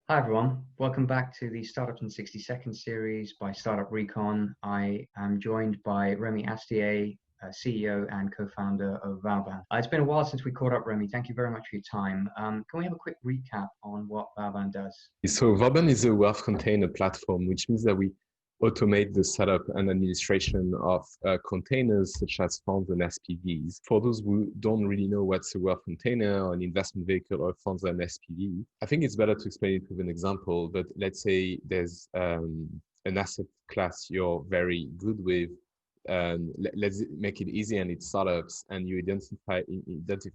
Hi everyone, welcome back to the Startups in 60 Seconds series by Startup Recon. I am joined by Remy Astié, CEO and co-founder of Vauban. It's been a while since we caught up, Remy. Thank you very much for your time. Can we have a quick recap on what Vauban does? So Vauban is a wealth container platform, which means that we automate the setup and administration of containers such as funds and SPVs. For those who don't really know what's a wealth container or an investment vehicle or funds and SPV, I think it's better to explain it with an example. But let's say there's an asset class you're very good with. Let's make it easy, and it's startups, and you identify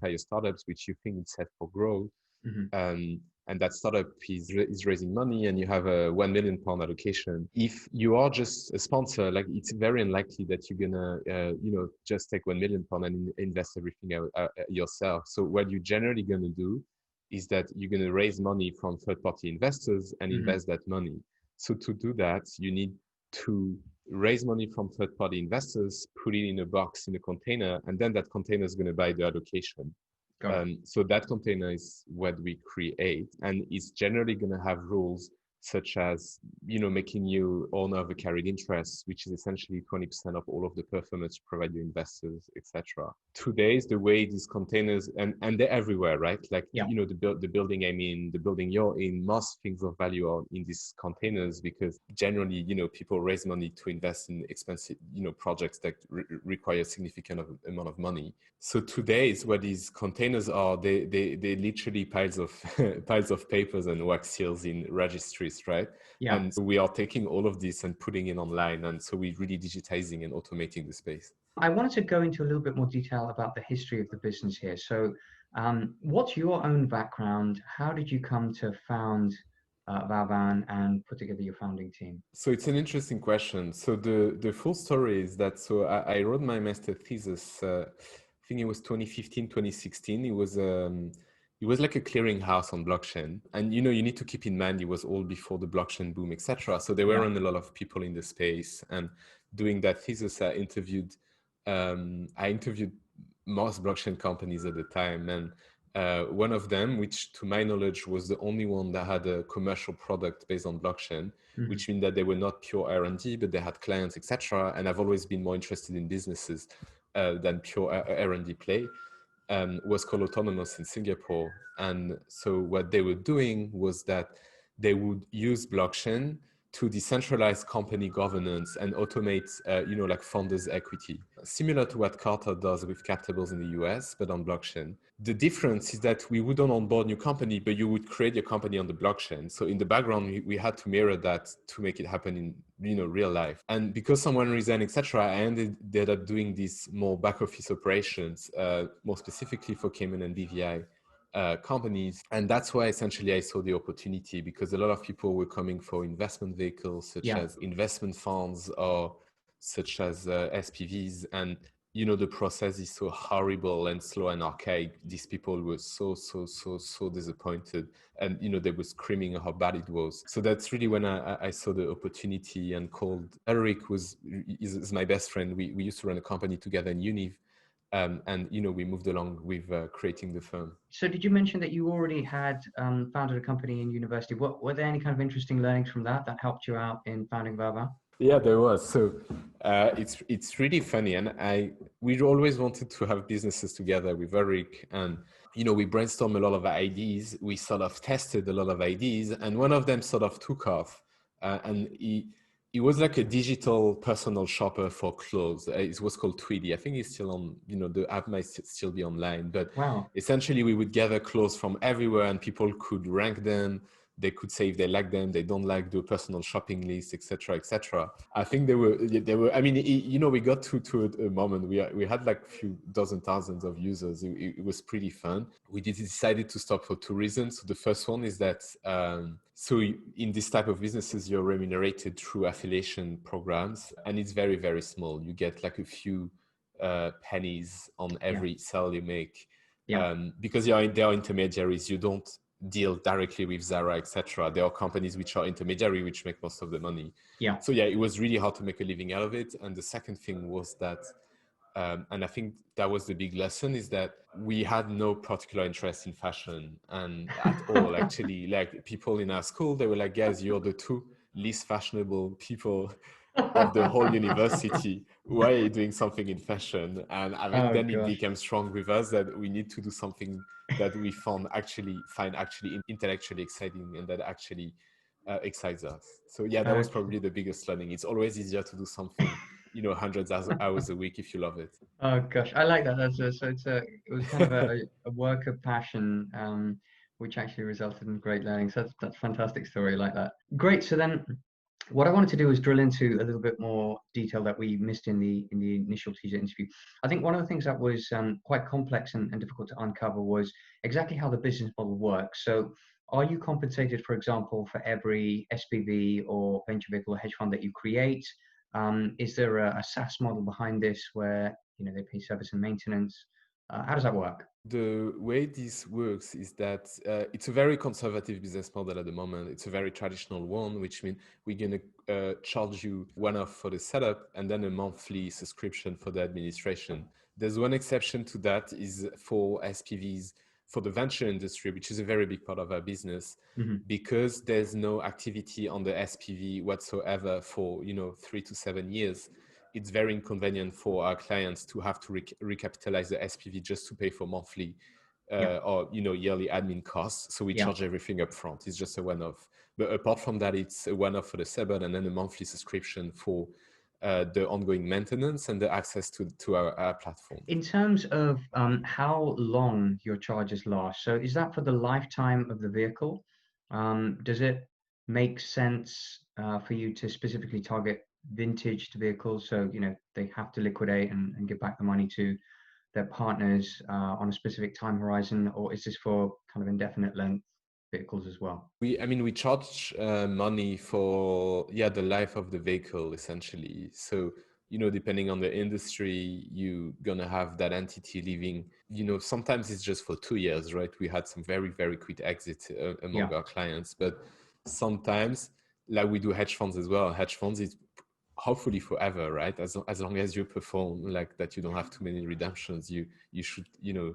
your startups which you think is set for growth. Mm-hmm. And that startup is raising money, and you have a £1 million allocation. If you are just a sponsor, like, it's very unlikely that you're gonna just take £1 million and invest everything out yourself. So what you're generally gonna do is that you're gonna raise money from third-party investors and invest that money. So to do that, you need to raise money from third-party investors, put it in a box, in a container, and then that container is going to buy the allocation. So that container is what we create, and it's generally going to have rules such as, making you owner of a carried interest, which is essentially 20% of all of the performance you provide your investors, etc. Today is the way these containers, and they're everywhere, right? Like, the building I'm in, the building you're in, most things of value are in these containers because generally, people raise money to invest in expensive, projects that require a significant amount of money. So today is what these containers are. They literally piles of papers and wax seals in registries, right? Yeah. And so we are taking all of this and putting it online, and so we're really digitizing and automating the space. I wanted to go into a little bit more detail about the history of the business here. So what's your own background? How did you come to found Vauban and put together your founding team? So it's an interesting question. So the full story is that, I wrote my master thesis, I think it was 2015, 2016. It was like a clearinghouse on blockchain. And, you need to keep in mind, it was all before the blockchain boom, etc. So there weren't a lot of people in the space. And doing that thesis, I interviewed most blockchain companies at the time. And one of them, which to my knowledge was the only one that had a commercial product based on blockchain, which means that they were not pure R&D, but they had clients, etc. And I've always been more interested in businesses than pure R&D play, was called Autonomous in Singapore. And so what they were doing was that they would use blockchain to decentralize company governance and automate, like founders' equity, similar to what Carter does with cap tables in the US, but on blockchain. The difference is that we wouldn't onboard new company, but you would create your company on the blockchain. So in the background, we had to mirror that to make it happen in, real life. And because someone resigned, etc., I ended up doing these more back office operations, more specifically for Cayman and BVI. Companies. And that's why essentially I saw the opportunity, because a lot of people were coming for investment vehicles such as investment funds or such as SPVs. And, the process is so horrible and slow and archaic. These people were so disappointed, and, they were screaming how bad it was. So that's really when I saw the opportunity and called Eric, is my best friend. We used to run a company together in Univ. And we moved along with creating the firm. So did you mention that you already had founded a company in university? Were there any kind of interesting learnings from that helped you out in founding Vauban? Yeah, there was. So it's really funny, and we always wanted to have businesses together with Eric, and we brainstormed a lot of ideas. We sort of tested a lot of ideas, and one of them sort of took off, and it was like a digital personal shopper for clothes. It was called Tweedy. I think it's still on, the app might still be online. But essentially, we would gather clothes from everywhere, and people could rank them. They could say if they like them, they don't like, the personal shopping list, etc., etc. I think they were. I mean, we got to a moment. We had like a few dozen thousands of users. It was pretty fun. We decided to stop for two reasons. So the first one is that so in this type of businesses, you're remunerated through affiliation programs, and it's very, very small. You get like a few pennies on every sale you make, because they are intermediaries. You don't deal directly with Zara, etc. There are companies which are intermediary, which make most of the money. So it was really hard to make a living out of it. And the second thing was that And I think that was the big lesson, is that we had no particular interest in fashion and at all, actually. Like people in our school, they were like, guys, you're the two least fashionable people of the whole university. Why are you doing something in fashion? And I think Oh then it gosh. became strong with us that we need to do something that we find actually intellectually exciting and that actually excites us. So yeah, that was Okay. probably the biggest learning. It's always easier to do something, hundreds of hours a week if you love it. Oh gosh, I like that. So it was kind of a work of passion, which actually resulted in great learning. So that's a fantastic story. I like that. Great. So then, what I wanted to do was drill into a little bit more detail that we missed in the initial teaser interview. I think one of the things that was quite complex and difficult to uncover was exactly how the business model works. So, are you compensated, for example, for every SPV or venture vehicle or hedge fund that you create? Is there a SaaS model behind this where they pay service and maintenance? How does that work? The way this works is that it's a very conservative business model at the moment. It's a very traditional one, which means we're going to charge you one-off for the setup and then a monthly subscription for the administration. There's one exception to that, is for SPVs, for the venture industry, which is a very big part of our business, because there's no activity on the SPV whatsoever for 3 to 7 years. It's very inconvenient for our clients to have to recapitalize the SPV just to pay for monthly Yeah, or yearly admin costs. So we yeah. charge everything up front. It's just a one-off. But apart from that, it's a one-off for the setup and then a monthly subscription for the ongoing maintenance and the access to our platform. In terms of how long your charges last, so is that for the lifetime of the vehicle? Does it make sense for you to specifically target vintage vehicles? So, they have to liquidate and give back the money to their partners on a specific time horizon, or is this for kind of indefinite length vehicles as well? We charge money for the life of the vehicle essentially. So depending on the industry, you're gonna have that entity leaving. Sometimes it's just for 2 years, right? We had some very very quick exits Yeah. among our clients, but sometimes, like we do hedge funds as well. Hedge funds is hopefully forever, right? As long as you perform like that, you don't have too many redemptions. You should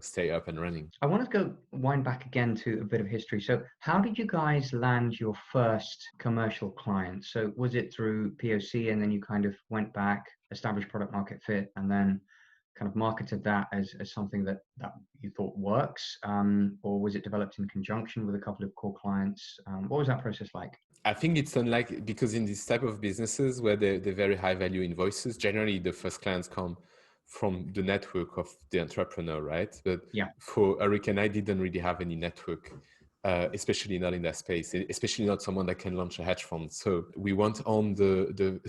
stay up and running. I want to go wind back again to a bit of history. So, how did you guys land your first commercial client? So, was it through POC and then you kind of went back, established product market fit, and then kind of marketed that as something that you thought works? Or was it developed in conjunction with a couple of core clients? What was that process like? I think it's unlike, because in this type of businesses where they're very high value invoices, generally the first clients come from the network of the entrepreneur, right? But Yeah. for Recon, I didn't really have any network, especially not in that space, especially not someone that can launch a hedge fund. So we went on the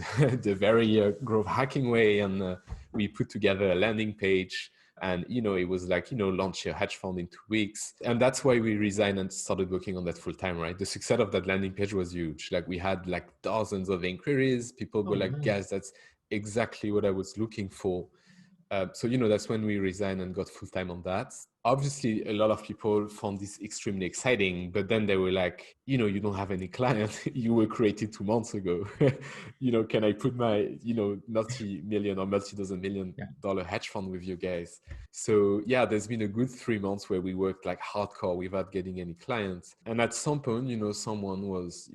the very growth hacking way, and we put together a landing page. And it was like launch your hedge fund in 2 weeks, and that's why we resigned and started working on that full time. Right, the success of that landing page was huge. Like we had like thousands of inquiries. People Oh, were like, nice. guys, that's exactly what I was looking for. So that's when we resigned and got full time on that. Obviously, a lot of people found this extremely exciting, but then they were like, you don't have any client. You were created 2 months ago. Can I put my, multi-million or multi-dozen million Yeah. dollar hedge fund with you guys? So yeah, there's been a good 3 months where we worked like hardcore without getting any clients. And at some point, someone was,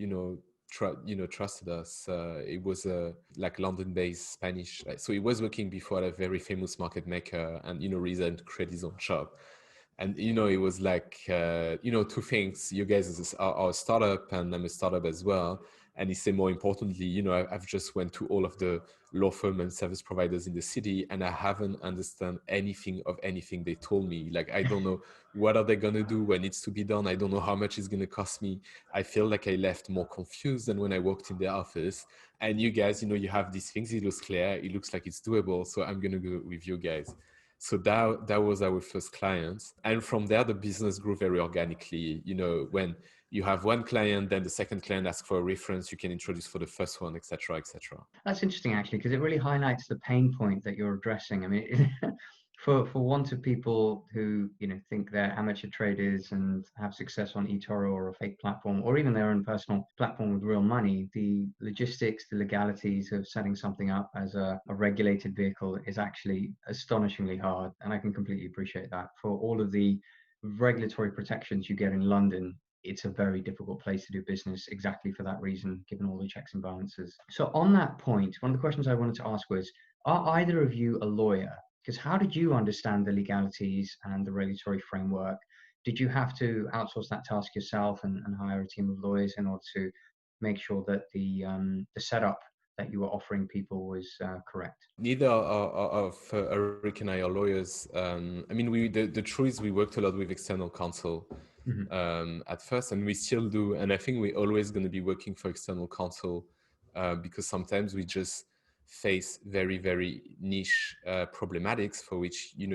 trusted us. It was a like London-based Spanish. So he was working before at a very famous market maker, and resigned to create his own shop. And it was like two things. You guys are a startup, and I'm a startup as well. And he said, more importantly, I've just went to all of the law firm and service providers in the city, and I haven't understand anything of anything they told me. Like, I don't know what are they going to do, what needs to be done. I don't know how much it's going to cost me. I feel like I left more confused than when I walked in the office. And you guys, you have these things. It looks clear. It looks like it's doable. So I'm going to go with you guys. So that was our first client. And from there, the business grew very organically. When you have one client, then the second client asks for a reference, you can introduce for the first one, et cetera, et cetera. That's interesting, actually, because it really highlights the pain point that you're addressing. I mean, For want of people who, think they're amateur traders and have success on eToro or a fake platform, or even their own personal platform with real money, the logistics, the legalities of setting something up as a regulated vehicle is actually astonishingly hard. And I can completely appreciate that. For all of the regulatory protections you get in London, it's a very difficult place to do business exactly for that reason, given all the checks and balances. So on that point, one of the questions I wanted to ask was, are either of you a lawyer? Because how did you understand the legalities and the regulatory framework? Did you have to outsource that task yourself and hire a team of lawyers in order to make sure that the setup that you were offering people was correct? Neither of Rick and I are lawyers. I mean, the truth is we worked a lot with external counsel at first, and we still do. And I think we're always going to be working for external counsel because sometimes we just face very, very niche problematics for which you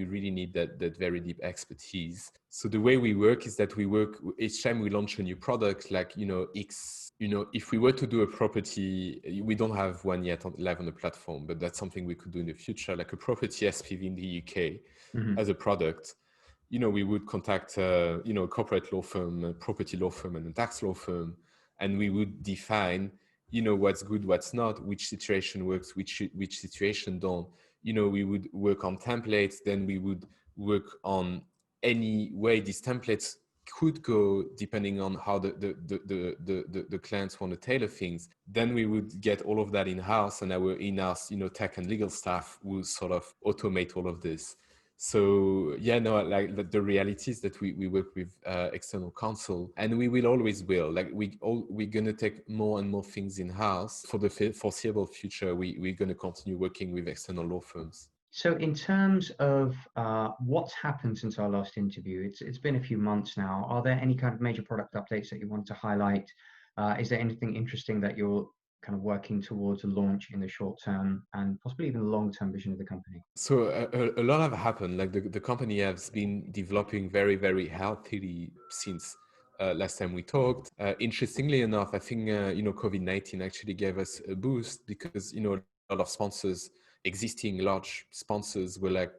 really need that very deep expertise. So the way we work is that we work each time we launch a new product, like if we were to do a property, we don't have one yet live on the platform, but that's something we could do in the future, like a property SPV in the UK as a product. We would contact a corporate law firm, a property law firm, and a tax law firm, and we would define what's good, what's not, which situation works, which situation don't. We would work on templates, then we would work on any way these templates could go depending on how the clients want to tailor things. Then we would get all of that in-house, and our in-house tech and legal staff will sort of automate all of this. So like the reality is that we work with external counsel, and we will always like we're going to take more and more things in-house. For the foreseeable future, we're going to continue working with external law firms. So in terms of what's happened since our last interview, it's been a few months now. Are there any kind of major product updates that you want to highlight? Is there anything interesting that you're kind of working towards a launch in the short term and possibly even the long-term vision of the company? So a lot have happened. Like the company has been developing very, very healthily since last time we talked. Interestingly enough, I think COVID-19 actually gave us a boost because a lot of sponsors, existing large sponsors, were like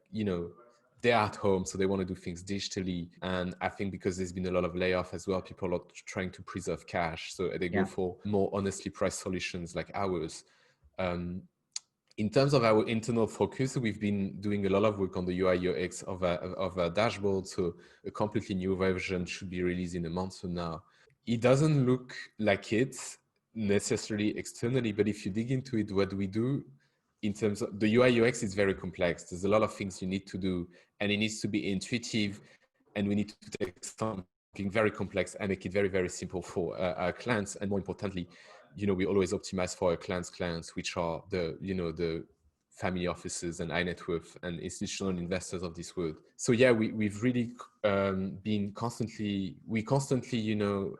they're at home, so they want to do things digitally. And I think because there's been a lot of layoff as well, people are trying to preserve cash, so they go for more honestly priced solutions like ours. In terms of our internal focus, we've been doing a lot of work on the UI UX of a dashboard. So a completely new version should be released in a month from now. It doesn't look like it necessarily externally, but if you dig into it, what we do in terms of the UI UX is very complex. There's a lot of things you need to do, and it needs to be intuitive, and we need to take something very complex and make it very, very simple for our clients. And more importantly, we always optimize for our clients, which are the family offices and high net worth and institutional investors of this world. So we've really been constantly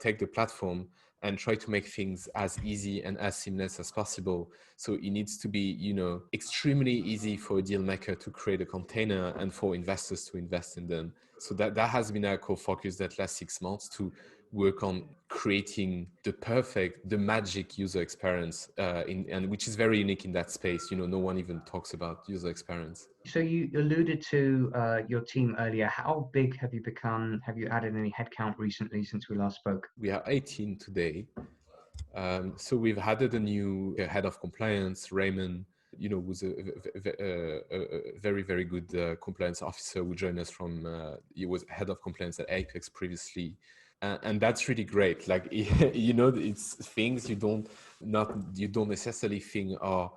take the platform and try to make things as easy and as seamless as possible. So it needs to be, extremely easy for a deal maker to create a container and for investors to invest in them. So that has been our core focus that last 6 months, to work on creating the magic user experience, and which is very unique in that space. No one even talks about user experience. So you alluded to your team earlier. How big have you become? Have you added any headcount recently since we last spoke? We are 18 today. So we've added a new head of compliance, Raymond, who's a very, very good compliance officer who joined us from, he was head of compliance at Apex previously. And that's really great. Like, it's things you don't necessarily think are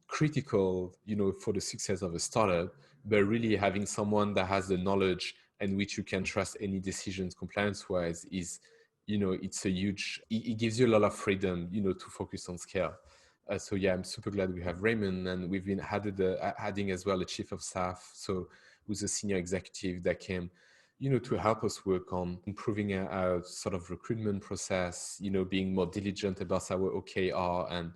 critical, for the success of a startup, but really having someone that has the knowledge and which you can trust any decisions compliance wise is, it's a huge, it gives you a lot of freedom, to focus on scale. So I'm super glad we have Raymond, and we've been adding as well a chief of staff, so who's a senior executive that came, to help us work on improving our sort of recruitment process, being more diligent about our OKR and,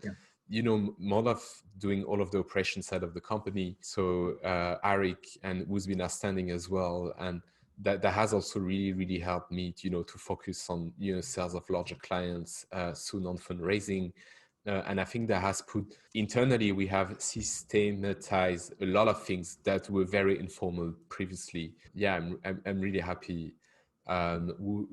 more of doing all of the operation side of the company. So Eric, and who's been outstanding as well. And that has also really, really helped me, to focus on, sales of larger clients, soon on fundraising, And I think that has put internally, we have systematized a lot of things that were very informal previously. Yeah, I'm really happy.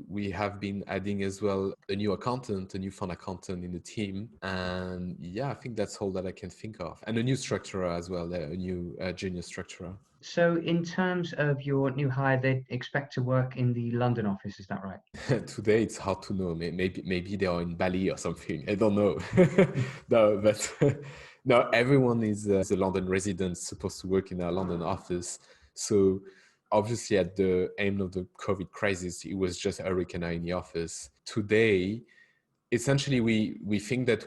We have been adding as well a new accountant, a new fund accountant in the team. And yeah, I think that's all that I can think of. And a new structurer as well, a new junior structurer. So in terms of your new hire, they expect to work in the London office, is that right? Today it's hard to know. Maybe they are in Bali or something. I don't know. No, but no, everyone is a London resident supposed to work in our London office. So obviously at the end of the COVID crisis, it was just Eric and I in the office. Today, essentially we think that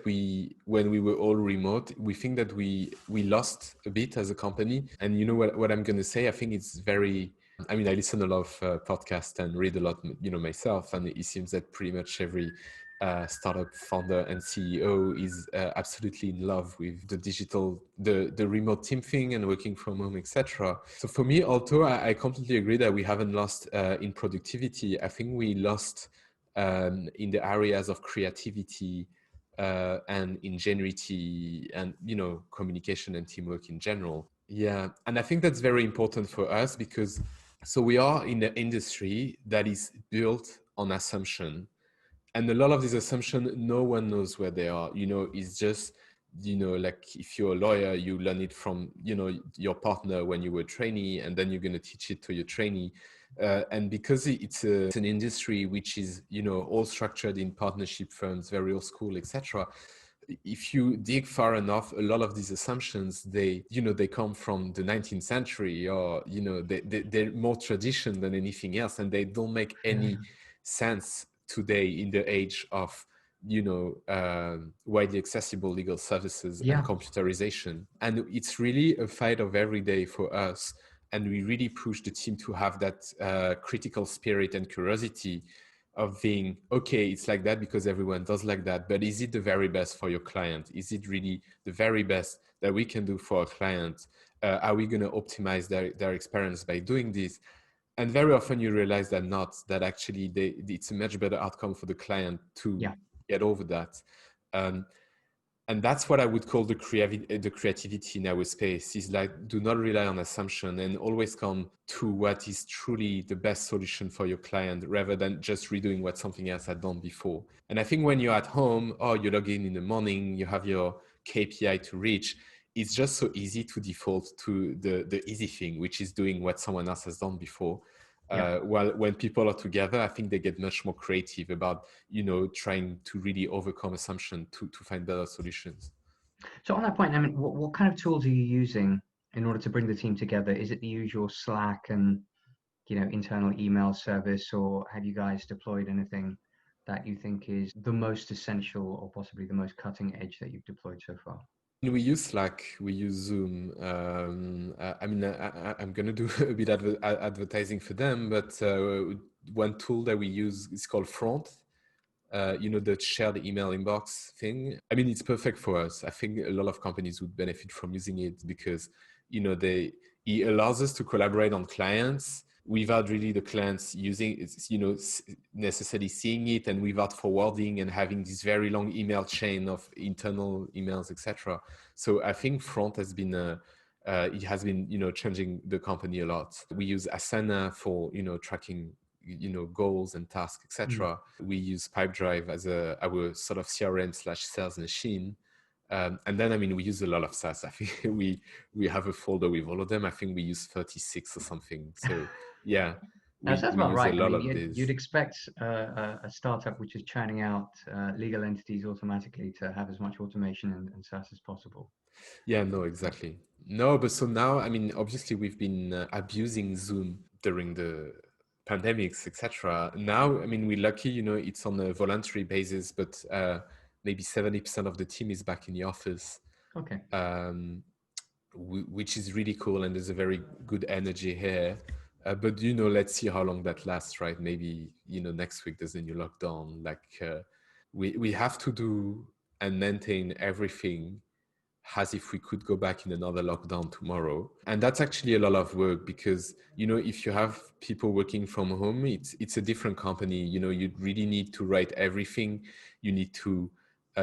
when we were all remote, we think that we lost a bit as a company. And you know what I'm going to say, I think it's very, I mean, I listen a lot of podcasts and read a lot, myself, and it seems that pretty much every startup founder and CEO is absolutely in love with the digital, the remote team thing and working from home, etc. So for me, although I completely agree that we haven't lost in productivity, I think we lost in the areas of creativity and ingenuity and communication and teamwork in general. Yeah, and I think that's very important for us because so we are in the industry that is built on assumption, and a lot of these assumptions no one knows where they are. It's just like if you're a lawyer, you learn it from your partner when you were a trainee, and then you're going to teach it to your trainee. And because it's an industry which is all structured in partnership firms, very old school, etc. If you dig far enough, a lot of these assumptions they come from the 19th century, or they're more tradition than anything else, and they don't make any sense today in the age of widely accessible legal services and computerization. And it's really a fight of every day for us. And we really push the team to have that critical spirit and curiosity of being, okay, it's like that because everyone does like that, but is it the very best for your client? Is it really the very best that we can do for a client? Are we going to optimize their experience by doing this? And very often you realize that actually it's a much better outcome for the client to get over that. And that's what I would call the creativity in our space, is like, do not rely on assumption and always come to what is truly the best solution for your client rather than just redoing what something else had done before. And I think when you're at home, or you log in the morning, you have your KPI to reach, it's just so easy to default to the easy thing, which is doing what someone else has done before. While when people are together, I think they get much more creative about, trying to really overcome assumption to find better solutions. So on that point, I mean, what kind of tools are you using in order to bring the team together? Is it the usual Slack and, internal email service, or have you guys deployed anything that you think is the most essential or possibly the most cutting edge that you've deployed so far? We use Slack, we use Zoom. I'm going to do a bit of advertising for them, but one tool that we use is called Front. The shared email inbox thing. I mean, it's perfect for us. I think a lot of companies would benefit from using it because, it allows us to collaborate on clients without really the clients using it, necessarily seeing it, and without forwarding and having this very long email chain of internal emails, etc. So I think Front has been it has been changing the company a lot. We use Asana for tracking goals and tasks, etc. We use Pipedrive as our sort of CRM/sales machine. And then, we use a lot of SaaS. I think we have a folder with all of them. I think we use 36 or something. So yeah, we That's about use right. a lot of this. You'd expect a startup which is churning out legal entities automatically to have as much automation and SaaS as possible. Yeah, no, exactly. No, but so now, obviously we've been abusing Zoom during the pandemics, etc. Now, we're lucky, it's on a voluntary basis, but maybe 70% of the team is back in the office. Okay. Which is really cool, and there's a very good energy here. But let's see how long that lasts, right? Maybe next week there's a new lockdown. We have to do and maintain everything as if we could go back in another lockdown tomorrow. And that's actually a lot of work because, if you have people working from home, it's a different company. You really need to write everything. You need to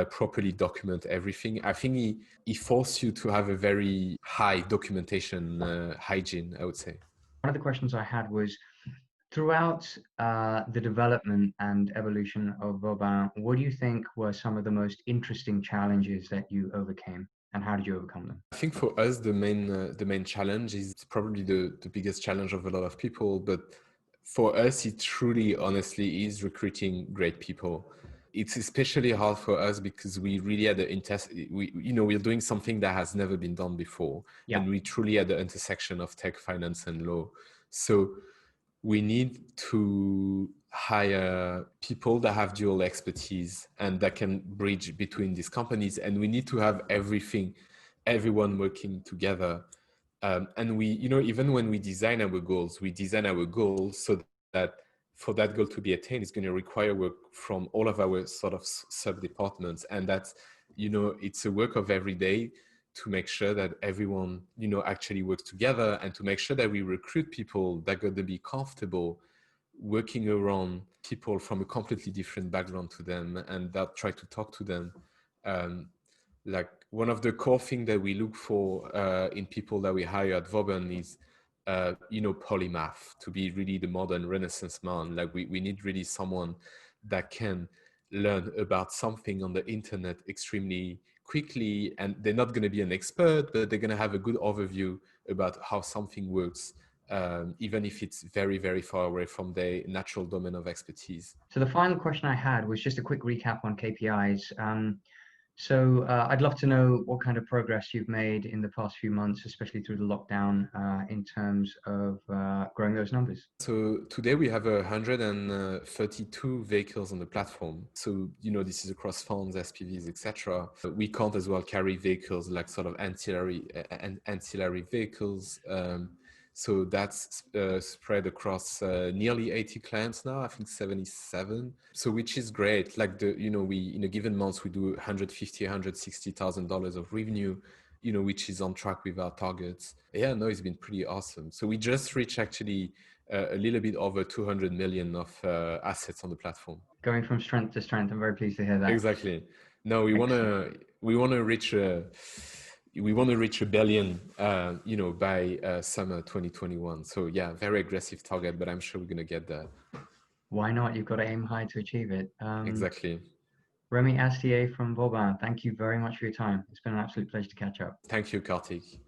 properly document everything. I think he forced you to have a very high documentation hygiene, I would say. One of the questions I had was, throughout the development and evolution of Vauban, what do you think were some of the most interesting challenges that you overcame, and how did you overcome them? I think for us, the main challenge is probably the biggest challenge of a lot of people. But for us, it truly, honestly, is recruiting great people. It's especially hard for us because we really had we're doing something that has never been done before, and we truly at the intersection of tech, finance, and law. So we need to hire people that have dual expertise and that can bridge between these companies, and we need to have everyone working together. And we, even when we design our goals so that for that goal to be attained, it's going to require work from all of our sort of sub departments, and that's, it's a work of every day to make sure that everyone, actually works together, and to make sure that we recruit people that are going to be comfortable working around people from a completely different background to them, and that try to talk to them. Like one of the core things that we look for in people that we hire at Vauban is, polymath, to be really the modern Renaissance man. Like we need really someone that can learn about something on the internet extremely quickly, and they're not going to be an expert, but they're going to have a good overview about how something works, even if it's very, very far away from their natural domain of expertise. So the final question I had was just a quick recap on KPIs. So I'd love to know what kind of progress you've made in the past few months, especially through the lockdown, in terms of growing those numbers. So today we have 132 vehicles on the platform. So, this is across funds, SPVs, etc. We can't as well carry vehicles like sort of ancillary vehicles. So that's spread across nearly 80 clients now, I think 77. So which is great. Like we in a given month we do $150,000-$160,000 of revenue, which is on track with our targets. Yeah, no, it's been pretty awesome. So we just reached actually a little bit over 200 million of assets on the platform. Going from strength to strength. I'm very pleased to hear that. Exactly. No, we want to reach $1 billion, by summer 2021. So yeah, very aggressive target, but I'm sure we're gonna get there. Why not? You've got to aim high to achieve it. Exactly. Rémy Astié from Vauban, thank you very much for your time. It's been an absolute pleasure to catch up. Thank you, Kartik.